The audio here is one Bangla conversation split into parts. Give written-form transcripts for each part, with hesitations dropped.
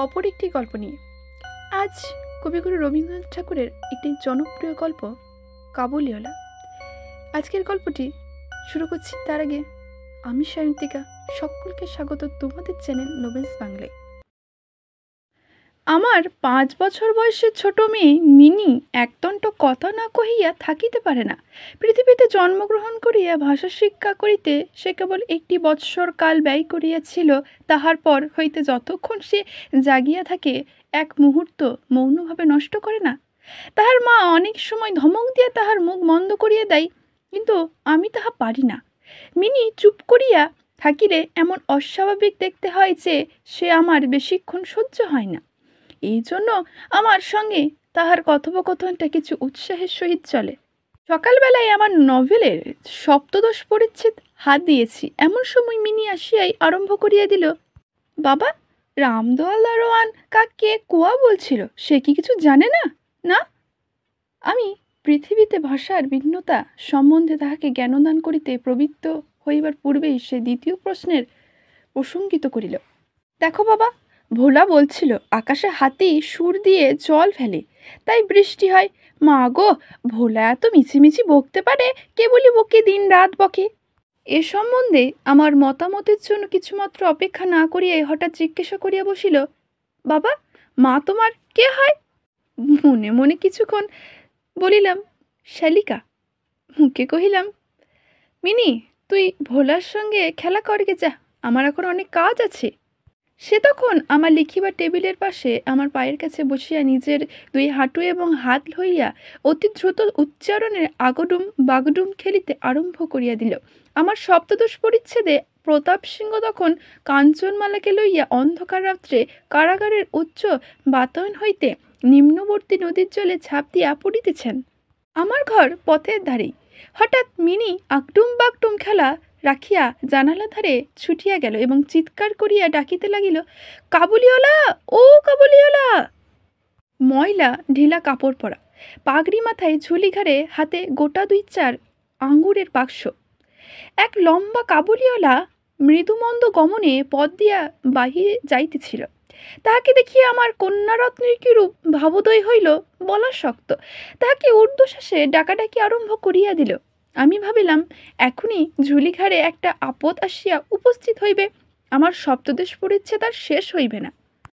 অপর একটি গল্প নিয়ে। আজ কবিগুরু রবীন্দ্রনাথ ঠাকুরের একটি জনপ্রিয় গল্প কাবুলিওয়ালা। আজকের গল্পটি শুরু করছি তার আগে আমি সায়ন্তিকা, সকলকে স্বাগত তোমাদের চ্যানেল নোবেলস বাংলায়। আমার 5 বছর বয়সের ছোট মেয়ে মিনি একদণ্ড কথা না কহিয়া থাকিতে পারে না। পৃথিবীতে জন্মগ্রহণ করিয়া ভাষা শিক্ষা করিতে সে কেবল 1 বৎসর কাল ব্যয় করিয়াছিল। তাহার পর হইতে যতক্ষণ সে জাগিয়া থাকে এক মুহূর্ত মৌনভাবে নষ্ট করে না। তাহার মা অনেক সময় ধমক দিয়া তাহার মুখ বন্ধ করিয়া দেয়, কিন্তু আমি তাহা পারি না। মিনি চুপ করিয়া থাকিলে এমন অস্বাভাবিক দেখতে হয় যে সে আমার বেশিক্ষণ সহ্য হয় না। এই জন্য আমার সঙ্গে তাহার কথোপকথনটা কিছু উৎসাহের সহিত চলে। সকালবেলায় আমার নভেলের 7দশ পরিচ্ছেদ হাত দিয়েছি, এমন সময় মিনি আসিয়াই আরম্ভ করিয়া দিল, বাবা, রামদয়াল দারোয়ান কাকে কুয়া বলছিল, সে কি কিছু জানে না? না। আমি পৃথিবীতে ভাষার ভিন্নতা সম্বন্ধে তাহাকে জ্ঞানদান করিতে প্রবৃত্ত হইবার পূর্বেই সে দ্বিতীয় প্রশ্নের প্রসঙ্গিত করিল। দেখো বাবা, ভোলা বলছিল আকাশে হাতি সুর দিয়ে জল ফেলে, তাই বৃষ্টি হয়। মা গো, ভোলা এত মিছিমিছি বকতে পারে, কেবলই বকে, দিন রাত বকে। এ সম্বন্ধে আমার মতামতের জন্য কিছুমাত্র অপেক্ষা না করিয়াই হঠাৎ জিজ্ঞাসা করিয়া বসিল, বাবা, মা তোমার কে হয়? মনে মনে কিছুক্ষণ বলিলাম, শালিকা। মুখে কহিলাম, মিনি, তুই ভোলার সঙ্গে খেলা করগে যা, আমার এখন অনেক কাজ আছে। সে তখন আমার লিখিবার টেবিলের পাশে আমার পায়ের কাছে বসিয়া নিজের 2 হাঁটু এবং হাত লইয়া অতি দ্রুত উচ্চারণে আগডুম বাগডুম খেলিতে আরম্ভ করিয়া দিল। আমার 7দশ পরিচ্ছেদে প্রতাপ সিংহ তখন কাঞ্চনমালাকে লইয়া অন্ধকার রাত্রে কারাগারের উচ্চ বাতায়ন হইতে নিম্নবর্তী নদীর জলে ঝাঁপ দিয়া পড়িতেছেন। আমার ঘর পথের ধারেই। হঠাৎ মিনি আগডুম বাগডুম খেলা রাখিয়া জানালা ধারে ছুটিয়া গেল এবং চিৎকার করিয়া ডাকিতে লাগিল, কাবুলিওয়ালা, ও কাবুলিওয়ালা! ময়লা ঢিলা কাপড় পরা, পাগড়ি মাথায়, ঝুলি ঘাড়ে, হাতে গোটা 2-4 আঙ্গুরের বাক্স। এক লম্বা কাবুলিওয়ালা মৃদুমন্দ গমনে পথ দিয়া বাহিরে যাইতেছিল। তাহাকে দেখিয়া আমার কন্যারত্নের কিরূপ ভাবোদয় হইল বলা শক্ত। তাহাকে ঊর্ধ্বশ্বাসে ডাকাডাকি আরম্ভ করিয়া দিল। আমি ভাবিলাম এখনই ঝুলিঘাড়ে একটা আপদ আসিয়া উপস্থিত হইবে, আমার 7দশ পরিচ্ছেদ আর শেষ হইবে না।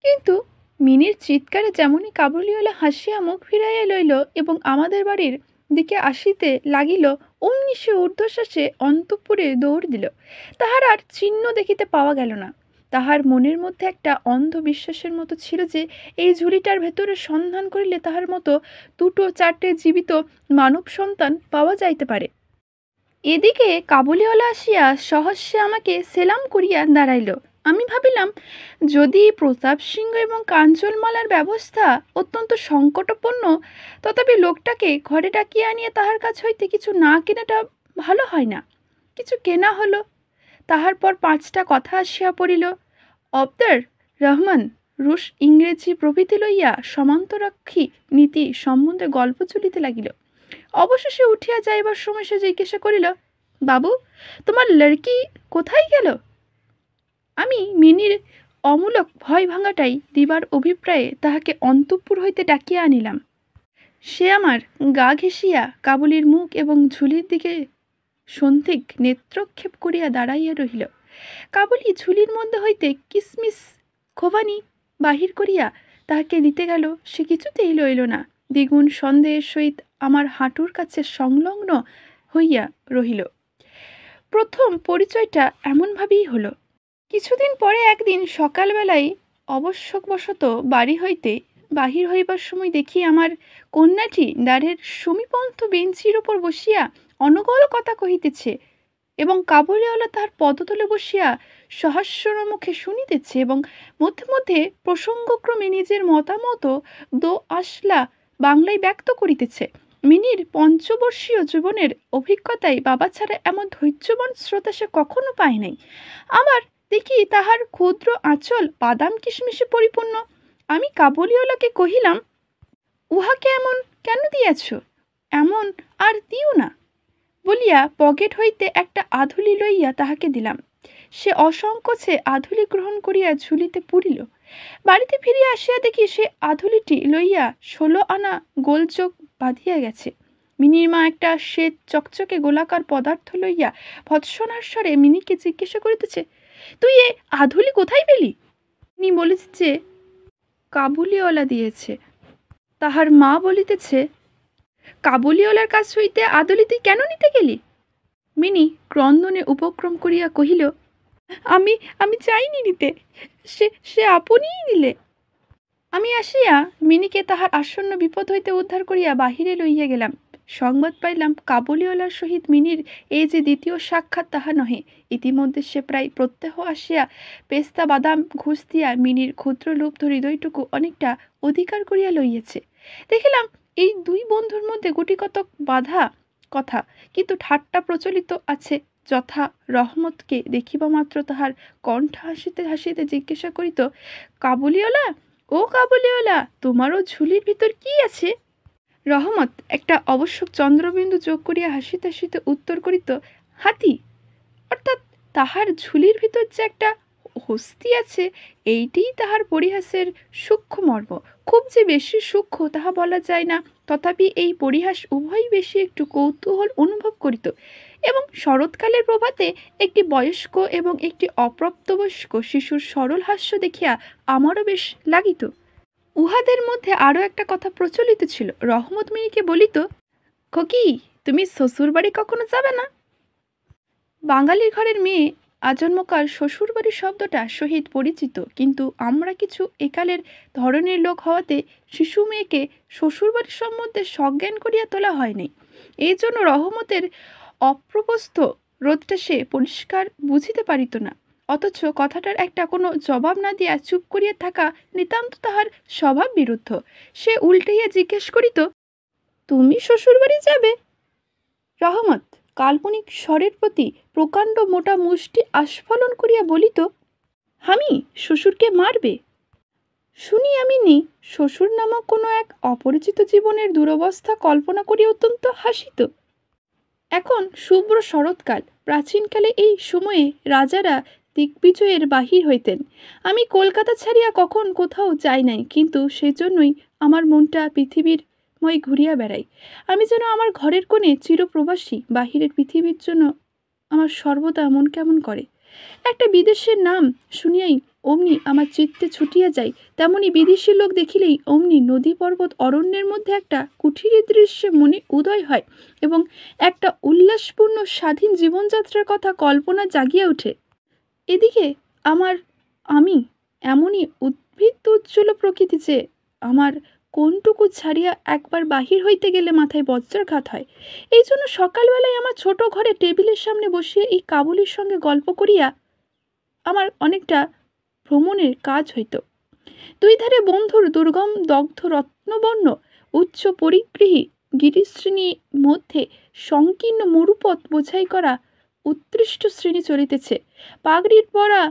কিন্তু মিনির চিৎকারে যেমনই কাবুলিওয়ালা হাসিয়া মুখ ফিরাইয়া লইল এবং আমাদের বাড়ির দিকে আসিতে লাগিল, অমনি সে ঊর্ধ্বশ্বাসে অন্তঃপুরে দৌড় দিল। তাহার আর চিহ্ন দেখিতে পাওয়া গেল না। তাহার মনের মধ্যে একটা অন্ধ বিশ্বাসের মতো ছিল যে এই ঝুলিটার ভেতরে সন্ধান করিলে তাহার মতো 2-4টে জীবিত মানব সন্তান পাওয়া যাইতে পারে। এদিকে কাবুলিওয়ালা আসিয়া সহস্যে আমাকে সেলাম করিয়া দাঁড়াইল। আমি ভাবিলাম, যদি প্রতাপ সিংহ এবং কাঞ্চনমালার ব্যবস্থা অত্যন্ত সংকটাপন্ন, তথাপি লোকটাকে ঘরে ডাকিয়া আনিয়া তাহার কাছ হইতে কিছু না কেনাটা ভালো হয় না। কিছু কেনা হলো। তাহার পর 5টা কথা আসিয়া পড়িল। অবদার রহমান রুশ ইংরেজি প্রভৃতি লইয়া সমান্তরাক্ষী নীতি সম্বন্ধে গল্প চলিতে লাগিল। অবশেষে উঠিয়া যাইবার সময় সে জিজ্ঞাসা করিল, বাবু, তোমার লড়কি কোথায় গেল? আমি মিনির অমূলক ভয় ভাঙাটাই দিবার অভিপ্রায়ে তাহাকে অন্তঃপুর হইতে ডাকিয়া আনিলাম। সে আমার গা ঘেঁষিয়া কাবুলির মুখ এবং ঝুলির দিকে সন্ধিক নেত্রক্ষেপ করিয়া দাঁড়াইয়া রহিল। কাবুলি ঝুলির মধ্যে হইতে কিসমিস খোবানি বাহির করিয়া তাহাকে দিতে গেল। সে কিছুতেই লইল না। দ্বিগুণ সন্দেহের সহিত আমার হাঁটুর কাছে সংলগ্ন হইয়া রহিল। প্রথম পরিচয়টা এমনভাবেই হলো। কিছুদিন পরে একদিন সকালবেলায় অবশ্যকবশত বাড়ি হইতে বাহির হইবার সময় দেখি আমার কন্যাটি দ্বারের সমীপস্থ বেঞ্চির উপর বসিয়া অনর্গল কথা কহিতেছে এবং কাবুলিওয়ালা তাহার পদতলে বসিয়া সহাস্যমুখে শুনিতেছে এবং মধ্যে মধ্যে প্রসঙ্গক্রমে নিজের মতামত দো আসলা বাংলায় ব্যক্ত করিতেছে। মিনির 5বর্ষীয় জীবনের অভিজ্ঞতায় বাবা ছাড়া এমন ধৈর্যবান শ্রোতা সে কখনো পায় নাই। আমার দেখি তাহার ক্ষুদ্র আঁচল বাদাম কিশমিশে পরিপূর্ণ। আমি কাবুলিওয়ালাকে কহিলাম, উহাকে এমন কেন দিয়াছ? এমন আর দিও না বলিয়া পকেট হইতে একটা আধুলি লইয়া তাহাকে দিলাম। সে অসংকোচে আধুলি গ্রহণ করিয়া ঝুলিতে পুরিল। বাড়িতে ফিরিয়া আসিয়া দেখি সে আধুলিটি লইয়া 16 আনা গোলযোগ বাঁধিয়া গেছে। মিনির মা একটা শ্বেত চকচকে গোলাকার পদার্থ লইয়া ভৎসনার স্বরে মিনিকে জিজ্ঞাসা করিতেছে, তুই এ আধুলি কোথায় পেলি? মিনি বলিতেছে, কাবুলিওয়ালা দিয়েছে। তাহার মা বলিতেছে, কাবুলিওয়ালার কাছ হইতে আদলি তুই কেন নিতে গেলি? মিনি ক্রন্দনে উপক্রম করিয়া কহিল, আমি আমি চাইনি নিতে, সে সে আপনিই দিলে। আমি আসিয়া মিনিকে তাহার আসন্ন বিপদ হইতে উদ্ধার করিয়া বাহিরে লইয়া গেলাম। সংবাদ পাইলাম কাবুলিওয়ালার সহিত মিনির এই যে দ্বিতীয় সাক্ষাৎ তাহা নহে। ইতিমধ্যে সে প্রায় প্রত্যহ আসিয়া পেস্তা বাদাম ঘুষ দিয়া মিনির ক্ষুদ্রলুব্ধ হৃদয়টুকু অনেকটা অধিকার করিয়া লইয়াছে। দেখিলাম এই দুই বন্ধুর মধ্যে গুটিকতক বাধা কথা, কিন্তু ঠাট্টা প্রচলিত আছে। যথা রহমতকে দেখিবা মাত্র তাহার কণ্ঠ হাসিতে হাসিতে জিজ্ঞাসা করিত, কাবুলিওয়ালা, ও কাবুলিওয়ালা, তোমারও ঝুলির ভিতর কি আছে? রহমত একটা অবশ্যক চন্দ্রবিন্দু যোগ করিয়া হাসিতে হাসিতে উত্তর করিত, হাতি। অর্থাৎ তাহার ঝুলির ভিতর যে একটা হস্তি আছে, এইটিই তাহার পরিহাসের সূক্ষ্ম মর্ম। খুব যে বেশি সূক্ষ্ম তাহা বলা যায় না, তথাপি এই পরিহাস উভয়ই বেশি একটু কৌতূহল অনুভব করিত। এবং শরৎকালের প্রভাতে একটি বয়স্ক এবং একটি অপ্রাপ্তবয়স্ক শিশুর সরল হাস্য দেখিয়া আমারও বেশ লাগিত। উহাদের মধ্যে আরও একটা কথা প্রচলিত ছিল। রহমত মিনিকে বলিত, খোকি, তুমি শ্বশুরবাড়ি কখনো যাবে না? বাঙালির ঘরের মেয়ে আজন্মকার শ্বশুরবাড়ি শব্দটা সহিত পরিচিত, কিন্তু আমরা কিছু একালের ধরনের লোক হওয়াতে শিশু মেয়েকে শ্বশুরবাড়ির সম্বন্ধে সজ্ঞান করিয়া তোলা হয়নি। এই জন্য রহমতের অপ্রবস্থ রোধটা সে পরিষ্কার বুঝিতে পারিত না। অথচ কথাটার একটা কোনো জবাব না দিয়া চুপ করিয়া থাকা নিতান্ত তাহার স্বভাব বিরুদ্ধ। সে উল্টাইয়া জিজ্ঞেস করিত, তুমি শ্বশুরবাড়ি যাবে? রহমত কাল্পনিক স্বরের প্রতি প্রকাণ্ড মোটা মুষ্টি আস্ফালন করিয়া বলিত, আমি শ্বশুরকে মারবে? শুনি আমি শ্বশুর নামক কোনো এক অপরিচিত জীবনের দুরবস্থা কল্পনা করিয়া অত্যন্ত হাসিত। এখন শুভ্র শরৎকাল। প্রাচীনকালে এই সময়ে রাজারা দিগ্বিজয়ের বাহির হইতেন। আমি কলকাতা ছাড়িয়া কখন কোথাও যাই নাই, কিন্তু সেজন্যই আমার মনটা পৃথিবীরময় ঘুরিয়া বেড়াই। আমি যেন আমার ঘরের কোণে চিরপ্রবাসী। বাহিরের পৃথিবীর জন্য আমার সর্বদা মন কেমন করে। একটা বিদেশের নাম শুনিয়াই অমনি আমার চিত্তে ছুটিয়া যায়, তেমনি বিদেশি লোক দেখিলেই অমনি নদী পর্বত অরণ্যের মধ্যে একটা কুঠিরের দৃশ্যে মনে উদয় হয় এবং একটা উল্লাসপূর্ণ স্বাধীন জীবনযাত্রার কথা কল্পনা জাগিয়া ওঠে। এদিকে আমি এমনই উদ্ভিদ উজ্জ্বল প্রকৃতি যে আমার কোনটুকু ছাড়িয়া একবার বাহির হইতে গেলে মাথায় বজ্রাঘাত হয়। এই জন্য সকালবেলায় আমার ছোট ঘরে টেবিলের সামনে বসিয়া এই কাবুলির সঙ্গে গল্প করিয়া আমার অনেকটা ভ্রমণের কাজ হইত। দুই ধারে বন্ধুর দুর্গম দগ্ধ রত্নবর্ণ উচ্চ পরিগৃহী গিরিশ্রেণীর মধ্যে সংকীর্ণ মরুপথ বোঝাই করা উৎকৃষ্ট শ্রেণী চলিতেছে। পাগড়ির পরা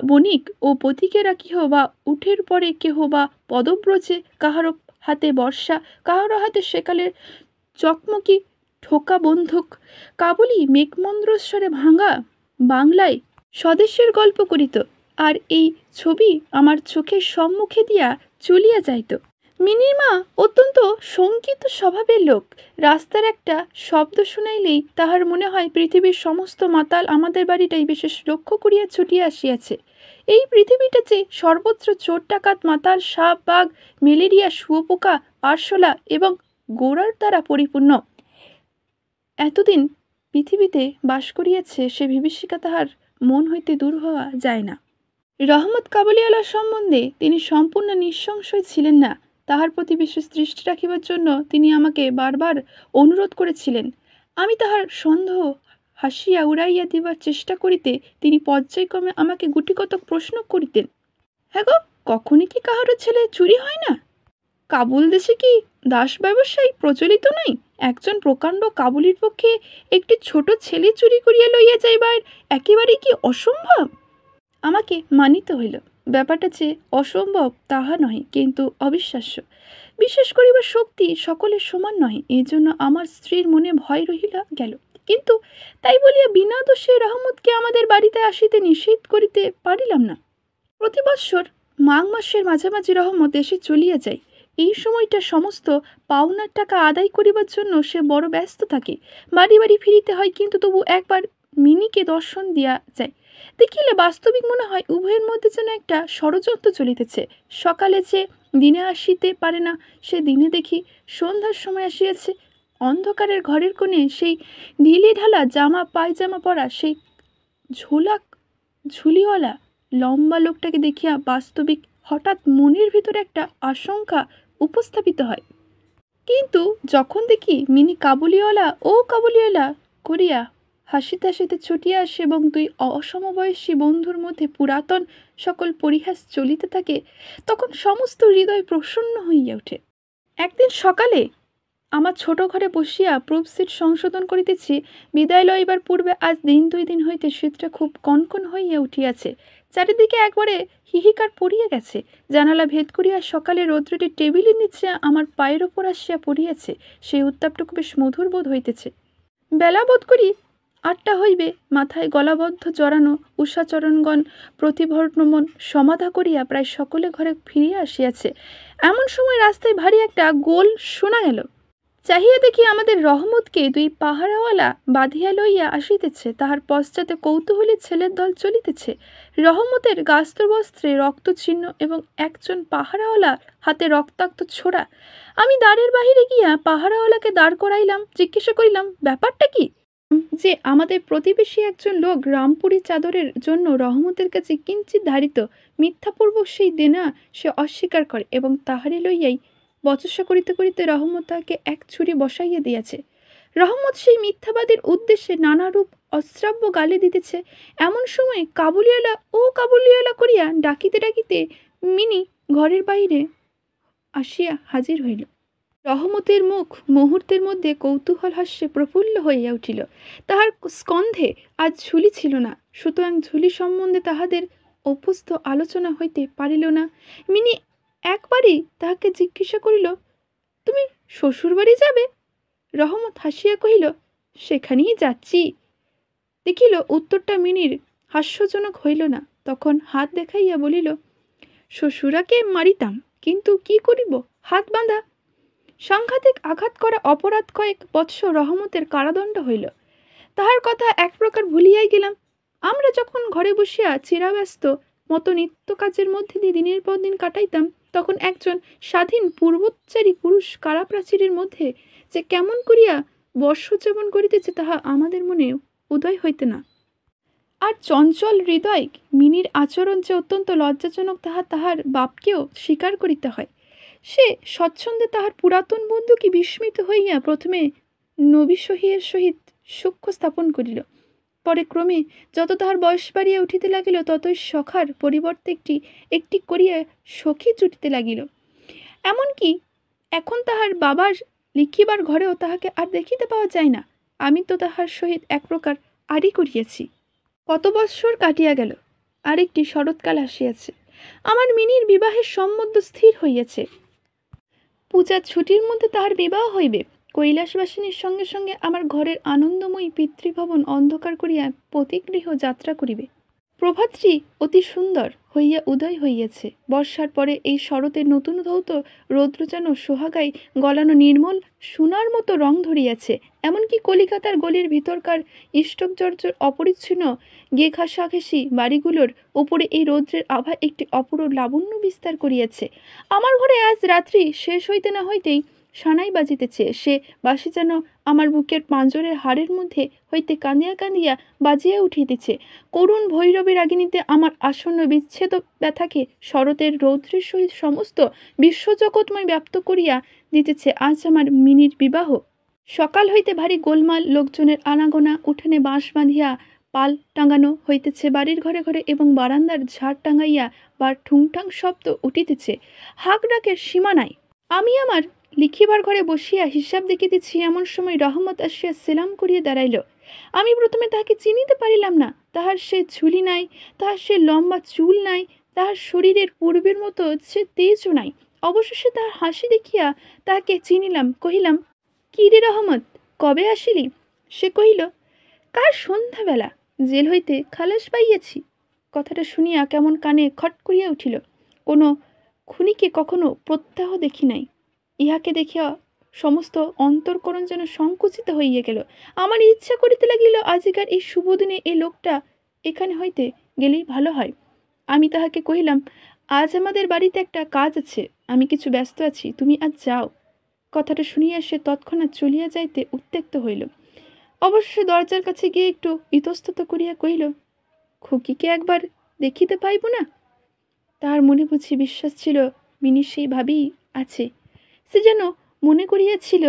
বণিক ও পথিকেরা কেহ বা উঠের পরে কেহ বা পদব্রজে, কাহারো হাতে বর্ষা, কাহারো হাতে সেকালের চকমকি ঠোকা বন্দুক। কাবুলি মেঘমন্দ্রস্বরে ভাঙা বাংলায় স্বদেশের গল্প করিত, আর এই ছবি আমার চোখের সম্মুখে দিয়া চলিয়া যাইত। মিনির মা অত্যন্ত শঙ্কিত স্বভাবের লোক। রাস্তার একটা শব্দ শুনাইলেই তাহার মনে হয় পৃথিবীর সমস্ত মাতাল আমাদের বাড়িটাই বিশেষ লক্ষ্য করিয়া ছুটিয়া আসিয়াছে। এই পৃথিবীটা যে সর্বত্র চোর ডাকাত মাতাল সাপ বাঘ ম্যালেরিয়া শুয়োপোকা আরশোলা এবং গোড়ার দ্বারা পরিপূর্ণ। এতদিন পৃথিবীতে বাস করিয়াছে সে বিভীষিকা তাহার মন হইতে দূর হওয়া যায় না। রহমত কাবুলিওয়ালার সম্বন্ধে তিনি সম্পূর্ণ নিঃসংশয় ছিলেন না। তাহার প্রতি বিশেষ দৃষ্টি রাখিবার জন্য তিনি আমাকে বারবার অনুরোধ করেছিলেন। আমি তাহার সন্দেহ হাসিয়া উড়াইয়া দিবার চেষ্টা করিতে তিনি পর্যায়ক্রমে আমাকে গুটিকতক প্রশ্ন করিতেন। হ্যাঁ গো, কখনই কি কাহারও ছেলে চুরি হয় না? কাবুল দেশে কি দাস ব্যবসায় প্রচলিত নাই? একজন প্রকাণ্ড কাবুলির পক্ষে একটি ছোট ছেলে চুরি করিয়া লইয়া যাইবার একেবারেই কি অসম্ভব? আমাকে মানিতে হইল। ব্যাপারটা যে অসম্ভব তাহা নহে, কিন্তু অবিশ্বাস্য। বিশ্বাস করিবার শক্তি সকলের সমান নহে। এই জন্য আমার স্ত্রীর মনে ভয় রহিলা গেল। কিন্তু তাই বলিয়া বিনা দোষে রহমতকে আমাদের বাড়িতে আসিতে নিষেধ করিতে পারিলাম না। প্রতি বৎসর মাঘ মাসের মাঝামাঝি রহমত এসে চলিয়া যায়। এই সময়টা সমস্ত পাওনার টাকা আদায় করিবার জন্য সে বড় ব্যস্ত থাকে। বাড়ি বাড়ি ফিরিতে হয়, কিন্তু তবু একবার মিনিকে দর্শন দিয়া যায়। দেখিলে বাস্তবিক মনে হয় উভয়ের মধ্যে যেন একটা ষড়যন্ত্র চলিতেছে। সকালে যে দিনে আসিতে পারে না, সে দিনে দেখি সন্ধ্যার সময় আসিয়াছে। অন্ধকারের ঘরের কোণে সেই ঢিলে ঢালা জামা পায়জামা পরা সেই ঝুলিওয়ালা লম্বা লোকটাকে দেখিয়া বাস্তবিক হঠাৎ মনের ভিতরে একটা আশঙ্কা উপস্থাপিত হয়। কিন্তু যখন দেখি মিনি কাবুলিওয়ালা করিয়া হাসিতে হাসিতে ছুটিয়া আসে এবং দুই অসমবয়সী বন্ধুর মধ্যে পুরাতন সকল পরিহাস চলিতে থাকে, তখন সমস্ত হৃদয় প্রসন্ন হইয়া ওঠে। একদিন সকালে আমার ছোট ঘরে বসিয়া প্রুফ সিট সংশোধন করিতেছি। বিদায় লইবার পূর্বে আজ 2 দিন হইতে শীতটা খুব কনকন হইয়া উঠিয়াছে। চারিদিকে একবারে হিহিকার পড়িয়া গেছে। জানালা ভেদ করিয়া সকালে রৌদ্রটি টেবিলের নিচে আমার পায়ের ওপর আসিয়া পড়িয়াছে। সেই উত্তাপটুকু বেশ মধুর বোধ হইতেছে। বেলা বোধ করি 8টা হইবে। মাথায় গলাবদ্ধ জড়ানো উষাচরণগণ প্রতিভটনমন সমাধা করিয়া প্রায় সকলে ঘরে ফিরিয়া আসিয়াছে। এমন সময় রাস্তায় ভারী একটা গোল শোনা গেল। চাহিয়া দেখি আমাদের রহমতকে 2 পাহারাওয়ালা বাঁধিয়া লইয়া আসিতেছে। তাহার পশ্চাতে কৌতূহলী ছেলের দল চলিতেছে। রহমতের গাস্ত্রবস্ত্রে রক্তচিহ্ন এবং একজন পাহারাওয়ালা হাতে রক্তাক্ত ছোড়া। আমি দ্বারের বাহিরে গিয়া পাহারাওয়ালাকে দাঁড় করাইলাম। জিজ্ঞাসা করিলাম, ব্যাপারটা কি? যে আমাদের প্রতিবেশী একজন লোক রামপুরি চাদরের জন্য রহমতের কাছে কিঞ্চিৎ ধারিত মিথ্যাপূর্বক সেই দেনা সে অস্বীকার করে এবং তাহারি লইয়াই বচসা করিতে করিতে রহমত তাহাকে এক ছুরি বসাইয়া দিয়াছে। রহমত সেই মিথ্যাবাদীর উদ্দেশ্যে নানারূপ অশ্রাব্য গালি দিতেছে। এমন সময় কাবুলিওয়ালা করিয়া ডাকিতে ডাকিতে মিনি ঘরের বাইরে আসিয়া হাজির হইল। রহমতের মুখ মুহূর্তের মধ্যে কৌতূহল হাস্যে প্রফুল্ল হইয়া উঠিল। তাহার স্কন্ধে আজ ঝুলি ছিল না, সুতরাং ঝুলি সম্বন্ধে তাহাদের অভ্যস্ত আলোচনা হইতে পারিল না। মিনি একবারই তাহাকে জিজ্ঞাসা করিল, তুমি শ্বশুরবাড়ি যাবে? রহমত হাসিয়া কহিল, সেখানেই যাচ্ছি। দেখিল উত্তরটা মিনির হাস্যজনক হইল না। তখন হাত দেখাইয়া বলিল, শ্বশুরাকে মারিতাম, কিন্তু কি করিব, হাত বাঁধা। সাংঘাতিক আঘাত করা অপরাধ কয়েক বৎসর রহমতের কারাদণ্ড হইল। তাহার কথা এক প্রকার ভুলিয়াই গেলাম। আমরা যখন ঘরে বসিয়া চিরাব্যস্ত মতো নিত্য কাজের মধ্যে দিয়ে দিনের পর দিন কাটাইতাম, তখন একজন স্বাধীন পূর্বোচ্চারী পুরুষ কারাপ্রাচীরের মধ্যে যে কেমন করিয়া বর্ষোচ্চাপন করিতেছে তাহা আমাদের মনে উদয় হইতে না। আর চঞ্চল হৃদয় মিনির আচরণ যে অত্যন্ত লজ্জাজনক তাহা তাহার বাপকেও স্বীকার করিতে হয়। সে স্বচ্ছন্দে তাহার পুরাতন বন্ধুকে বিস্মিত হইয়া প্রথমে নবীসহিয়ের সহিত সূক্ষ্ম স্থাপন করিল। পরে ক্রমে যত তাহার বয়স বাড়িয়া উঠিতে লাগিল, ততই সখার পরিবর্তে একটি একটি করিয়া সখী জুটিতে লাগিল। এমনকি এখন তাহার বাবার লিখিবার ঘরেও তাহাকে আর দেখিতে পাওয়া যায় না। আমি তো তাহার সহিত এক প্রকার আড়ি করিয়াছি। কত বৎসর কাটিয়া গেল, আরেকটি শরৎকাল আসিয়াছে। আমার মিনির বিবাহের সম্বন্ধ স্থির হইয়াছে। পূজার ছুটির মধ্যে তাহার বিবাহ হইবে। কৈলাসবাসিনীর সঙ্গে সঙ্গে আমার ঘরের আনন্দময়ী পিতৃভবন অন্ধকার করিয়া পতিগৃহ যাত্রা করিবে। প্রভাতটি অতি সুন্দর হইয়া উদয় হইয়াছে। বর্ষার পরে এই শরতের নতুন ধৌত রৌদ্র যেন সোহাগায় গলানো নির্মল সোনার মতো রং ধরিয়াছে। এমনকি কলিকাতার গলির ভিতরকার ইষ্টকজর্জর অপরিচ্ছন্ন ঘেঁষাঘেঁষি বাড়িগুলোর ওপরে এই রৌদ্রের আভা একটি অপূর্ব লাবণ্য বিস্তার করিয়াছে। আমার ঘরে আজ রাত্রি শেষ হইতে না হইতেই সানাই বাজিতেছে। সে বাঁশি যেন আমার বুকের পাঁজরের হাড়ের মধ্যে হইতে কাঁদিয়া কাঁদিয়া বাজিয়া উঠিতেছে। করুণ ভৈরবী রাগিনীতে আমার আসন্ন বিচ্ছেদ ব্যথাকে শরতের রৌদ্রের সহিত সমস্ত বিশ্বজগৎময় ব্যাপ্ত করিয়া দিতেছে। আজ আমার মিনির বিবাহ। সকাল হইতে ভারী গোলমাল, লোকজনের আনাগোনা, উঠানে বাঁশ বাঁধিয়া পাল টাঙানো হইতেছে বাড়ির ঘরে ঘরে এবং বারান্দার ঝাড় টাঙাইয়া বা ঠুংঠাং শব্দ উঠিতেছে। হাঁক ডাকের সীমা নাই। আমি আমার লিখিবার ঘরে বসিয়া হিসাব দেখিতেছি, এমন সময় রহমত আসিয়া সেলাম করিয়া দাঁড়াইল। আমি প্রথমে তাহাকে চিনিতে পারিলাম না। তাহার সে ঝুলি নাই, তাহার সে লম্বা চুল নাই, তাহার শরীরের পূর্বের মতো সে তেজও নাই। অবশেষে তাহার হাসি দেখিয়া তাহাকে চিনিলাম। কহিলাম, কি রে রহমত, কবে আসিলি? সে কহিল, কার সন্ধ্যাবেলা জেল হইতে খালাস পাইয়াছি। কথাটা শুনিয়া কেমন কানে খট করিয়া উঠিল। কোনো খুনিকে কখনো প্রত্যাহ দেখি নাই। ইহাকে দেখিয়া সমস্ত অন্তরকরণ যেন সংকুচিত হইয়া গেল। আমার ইচ্ছা করিতে লাগিল আজিকার এই শুভ দিনে এই লোকটা এখানে হইতে গেলেই ভালো হয়। আমি তাহাকে কহিলাম, আজ আমাদের বাড়িতে একটা কাজ আছে, আমি কিছু ব্যস্ত আছি, তুমি আজ যাও। কথাটা শুনিয়া সে তৎক্ষণাৎ চলিয়া যাইতে উত্ত্যক্ত হইল। অবশ্য দরজার কাছে গিয়ে একটু ইতস্তত করিয়া কহিল, খুকিকে একবার দেখিতে পাইব না? তাহার মনে বুঝি বিশ্বাস ছিল মিনি সেই ভাবেই আছে। সে যেন মনে করিয়াছিল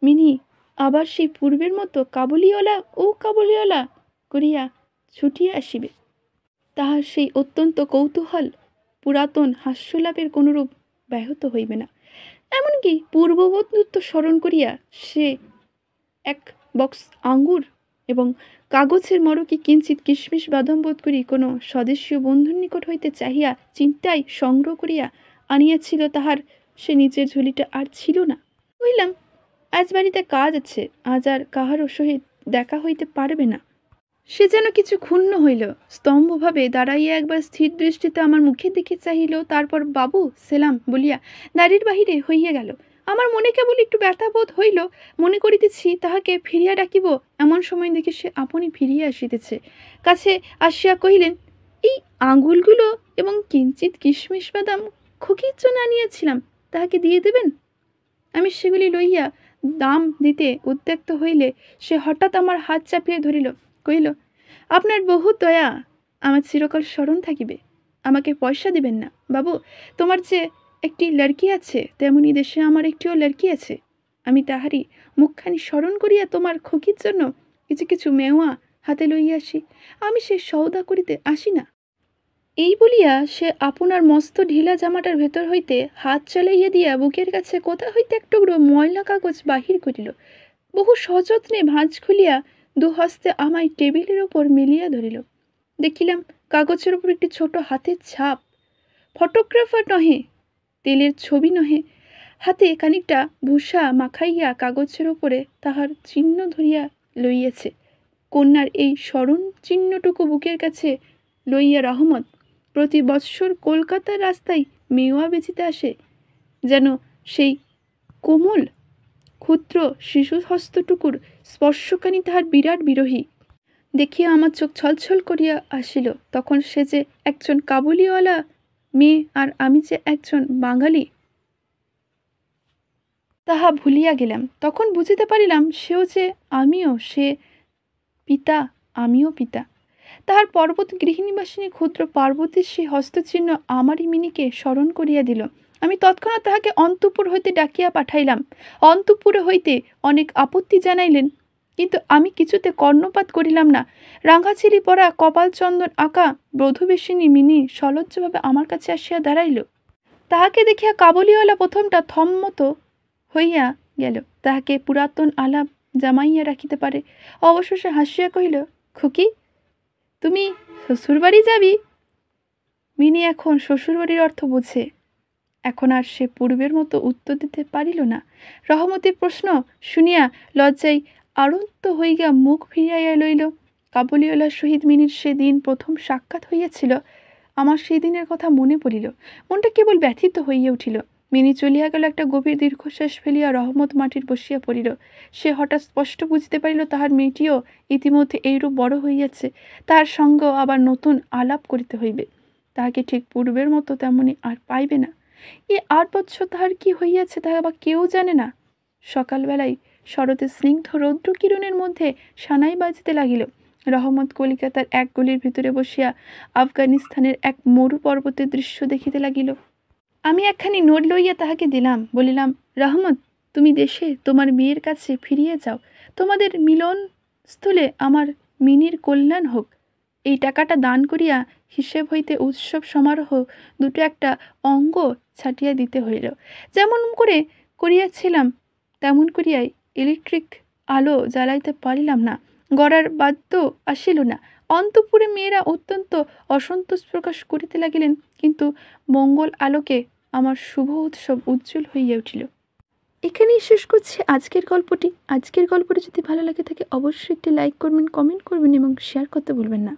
মিনি আবার সেই পূর্বের মতো কাবুলিওয়ালা ও কাবুলিওয়ালা করিয়া ছুটিয়া আসিবে। তাহার সেই অত্যন্ত কৌতূহল পুরাতন হাস্যলাভের কোনরূপ ব্যাহত হইবে না। এমনকি পূর্ববন্ধুত্ব স্মরণ করিয়া সে এক বক্স আঙ্গুর এবং কাগজের মরকি কিঞ্চিত কিশমিশ বাদাম বোধ করি কোনো স্বদেশীয় বন্ধুর নিকট হইতে চাহিয়া চিন্তায় সংগ্রহ করিয়া আনিয়াছিল। তাহার সে নিজের ঝুলিটা আর ছিল না। কহিলাম, আজ বাড়িতে কাজ আছে, আজ আর কাহারও সহিত দেখা হইতে পারবে না। সে যেন কিছু ক্ষুণ্ণ হইল, স্তম্ভভাবে দাঁড়াইয়া একবার স্থির দৃষ্টিতে আমার মুখের দিকে চাহিল, তারপর বাবু সেলাম বলিয়া দাড়ির বাহিরে হইয়া গেল। আমার মনে কেবল একটু ব্যথা বোধ হইল। মনে করিতেছি তাহাকে ফিরিয়া ডাকিব, এমন সময় দেখে সে আপনি ফিরিয়া আসিতেছে। কাছে আসিয়া কহিলেন, এই আঙুলগুলো এবং কিঞ্চিত কিশমিশ বাদাম খুকির জন্য আনিয়াছিলাম, তাহাকে দিয়ে দেবেন? আমি সেগুলি লইয়া দাম দিতে উদ্যক্ত হইলে সে হঠাৎ আমার হাত চাপিয়া ধরিল, কহিল, আপনার বহু দয়া আমার চিরকাল স্মরণ থাকিবে। আমাকে পয়সা দিবেন না বাবু। তোমার যে একটি লড়কি আছে, তেমনি দেশে আমার একটিও লড়কি আছে। আমি তাহারই মুখখানি স্মরণ করিয়া তোমার খকির জন্য কিছু কিছু মেওয়া হাতে লইয়া আসি। আমি সে সওদা করিতে আসি না। এই বলিয়া সে আপনার মস্ত ঢিলা জামাটার ভেতর হইতে হাত চালাইয়া দিয়া বুকের কাছে কোথা হইতে এক টুকরো ময়লা কাগজ বাহির করিল। বহু সযত্নে ভাঁজ খুলিয়া দুহস্তে আমায় টেবিলের ওপর মিলিয়া ধরিল। দেখিলাম কাগজের ওপর একটি ছোট হাতের ছাপ। ফটোগ্রাফার নহে, তেলের ছবি নহে। হাতে খানিকটা ভূষা মাখাইয়া কাগজের ওপরে তাহার চিহ্ন ধরিয়া লইয়াছে। কন্যার এই স্মরণ চিহ্নটুকু বুকের কাছে লইয়া রহমত প্রতি বৎসর কলকাতার রাস্তায় মেওয়া বেচিতে আসে, যেন সেই কোমল ক্ষুদ্র শিশু হস্তটুকুর স্পর্শকানি তাহার বিরাট বিরোহী। দেখিয়া আমার চোখ ছলছল করিয়া আসিল। তখন সে যে একজন কাবুলিওয়ালা মেয়ে আর আমি যে একজন বাঙালি, তাহা ভুলিয়া গেলাম। তখন বুঝিতে পারিলাম সেও যে আমিও, সে পিতা আমিও পিতা। তাহার পর্বত গৃহিণীবাসিনী ক্ষুদ্র পার্বতীর সেই হস্তচিহ্ন আমারই মিনিকে স্মরণ করিয়া দিল। আমি তৎক্ষণাৎ তাহাকে অন্তঃপুর হইতে ডাকিয়া পাঠাইলাম। অন্তঃপুরে হইতে অনেক আপত্তি জানাইলেন, কিন্তু আমি কিছুতে কর্ণপাত করিলাম না। রাঙাছিলি পরা কপাল চন্দন আঁকা বধূবেশিনী মিনি সলজ্জভাবে আমার কাছে আসিয়া দাঁড়াইল। তাহাকে দেখিয়া কাবুলিওয়ালা প্রথমটা থম্মত হইয়া গেল। তাহাকে পুরাতন আলাপ জামাইয়া রাখিতে পারে। অবশেষে হাসিয়া কহিল, খুকি, তুমি শ্বশুরবাড়ি যাবি? মিনি এখন শ্বশুরবাড়ির অর্থ বোঝে। এখন আর সে পূর্বের মতো উত্তর দিতে পারিল না। রহমতের প্রশ্ন শুনিয়া লজ্জায় আড়ন্ত হইয়া মুখ ফিরাইয়া লইল। কাবুলিওয়ালার সহিত মিনির সেদিন প্রথম সাক্ষাৎ হইয়াছিল। আমার সেই দিনের কথা মনে পড়িল। মনটা কেবল ব্যথিত হইয়া উঠিল। মিনি চলিয়া গেল। একটা গভীর দীর্ঘশ্বাস ফেলিয়া রহমত মাটির বসিয়া পড়িল। সে হঠাৎ স্পষ্ট বুঝিতে পারিল তাহার মেয়েটিও ইতিমধ্যে এইরূপ বড় হইয়াছে। তাহার সঙ্গেও আবার নতুন আলাপ করিতে হইবে। তাহাকে ঠিক পূর্বের মতো তেমনি আর পাইবে না। এই ৮ বৎসর তাহার কি হইয়াছে তাহা বা কেউ জানে না। সকালবেলায় শরতের স্নিগ্ধ রৌদ্র কিরণের মধ্যে সানাই বাজিতে লাগিল। রহমত কলিকাতার এক গলির ভিতরে বসিয়া আফগানিস্তানের এক মরু পর্বতের দৃশ্য দেখিতে লাগিল। আমি একখানি নোট লইয়া তাহাকে দিলাম। বলিলাম, রহমত, তুমি দেশে তোমার মেয়ের কাছে ফিরিয়া যাও। তোমাদের মিলনস্থলে আমার মিনির কল্যাণ হোক। এই টাকাটা দান করিয়া হিসেব হইতে উৎসব সমারোহ দুটো একটা অঙ্গ ছাটিয়া দিতে হইল। যেমন করে করিয়াছিলাম তেমন করিয়াই ইলেকট্রিক আলো জ্বালাইতে পারিলাম না। গড়ার বাদ্য আসিল না। অন্তঃপুরে মেয়েরা অত্যন্ত অসন্তোষ প্রকাশ করিতে লাগিলেন, কিন্তু মঙ্গল আলোকে আমার শুভ উৎসব উজ্জ্বল হইয়া উঠিল। এখানেই শেষ করছি আজকের গল্পটি যদি ভালো লাগে থাকে অবশ্যই একটি লাইক করবেন, কমেন্ট করবেন এবং শেয়ার করতে ভুলবেন না।